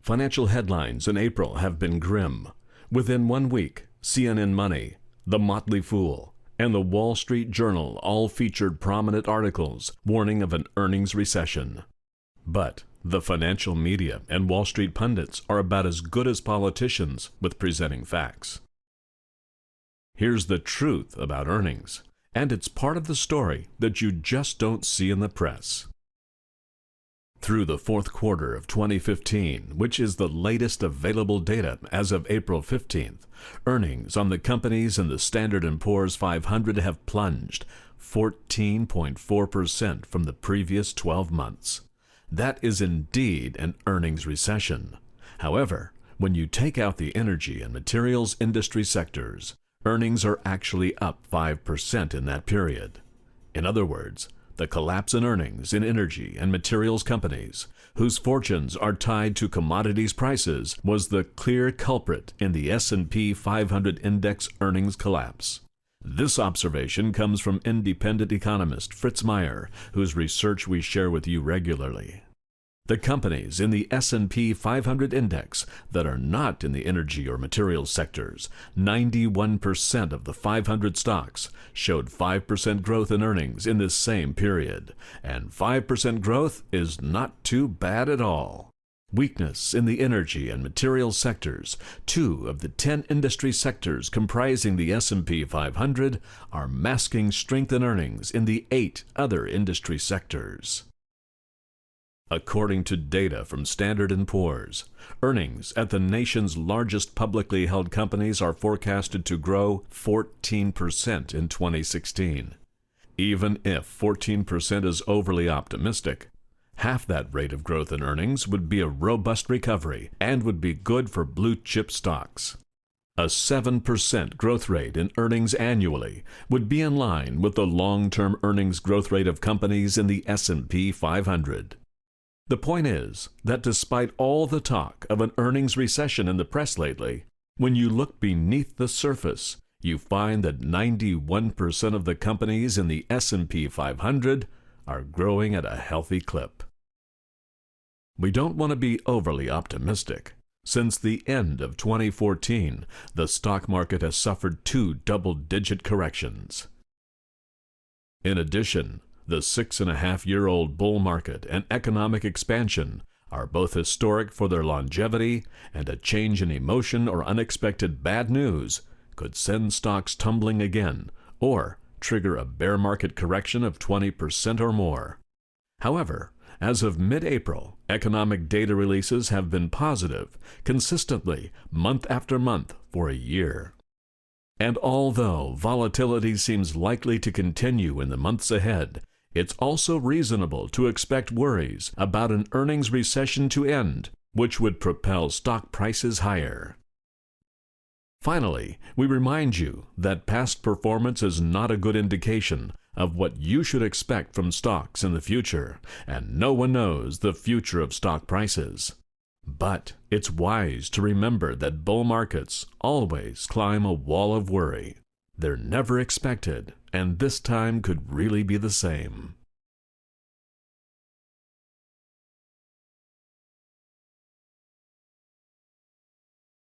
Financial headlines in April have been grim. Within 1 week, CNN Money, The Motley Fool, and the Wall Street Journal all featured prominent articles warning of an earnings recession. But the financial media and Wall Street pundits are about as good as politicians with presenting facts. Here's the truth about earnings, and it's part of the story that you just don't see in the press. Through the fourth quarter of 2015, which is the latest available data as of April 15th, earnings on the companies in the Standard & Poor's 500 have plunged 14.4% from the previous 12 months. That is indeed an earnings recession. However, when you take out the energy and materials industry sectors, earnings are actually up 5% in that period. In other words, the collapse in earnings in energy and materials companies, whose fortunes are tied to commodities prices, was the clear culprit in the S&P 500 index earnings collapse. This observation comes from independent economist Fritz Meyer, whose research we share with you regularly. The companies in the S&P 500 index that are not in the energy or materials sectors, 91% of the 500 stocks, showed 5% growth in earnings in this same period, and 5% growth is not too bad at all. Weakness in the energy and materials sectors, 2 of the 10 industry sectors comprising the S&P 500, are masking strength in earnings in the 8 other industry sectors. According to data from Standard & Poor's, earnings at the nation's largest publicly held companies are forecasted to grow 14% in 2016. Even if 14% is overly optimistic, half that rate of growth in earnings would be a robust recovery and would be good for blue-chip stocks. A 7% growth rate in earnings annually would be in line with the long-term earnings growth rate of companies in the S&P 500. The point is that despite all the talk of an earnings recession in the press lately, when you look beneath the surface, you find that 91% of the companies in the S&P 500 are growing at a healthy clip. We don't want to be overly optimistic. Since the end of 2014, the stock market has suffered 2 double-digit corrections. In addition, the 6.5-year-old bull market and economic expansion are both historic for their longevity, and a change in emotion or unexpected bad news could send stocks tumbling again or trigger a bear market correction of 20% or more. However, as of mid-April, economic data releases have been positive consistently month after month for a year. And although volatility seems likely to continue in the months ahead, it's also reasonable to expect worries about an earnings recession to end, which would propel stock prices higher. Finally, we remind you that past performance is not a good indication of what you should expect from stocks in the future, and no one knows the future of stock prices. But it's wise to remember that bull markets always climb a wall of worry. They're never expected, and this time could really be the same.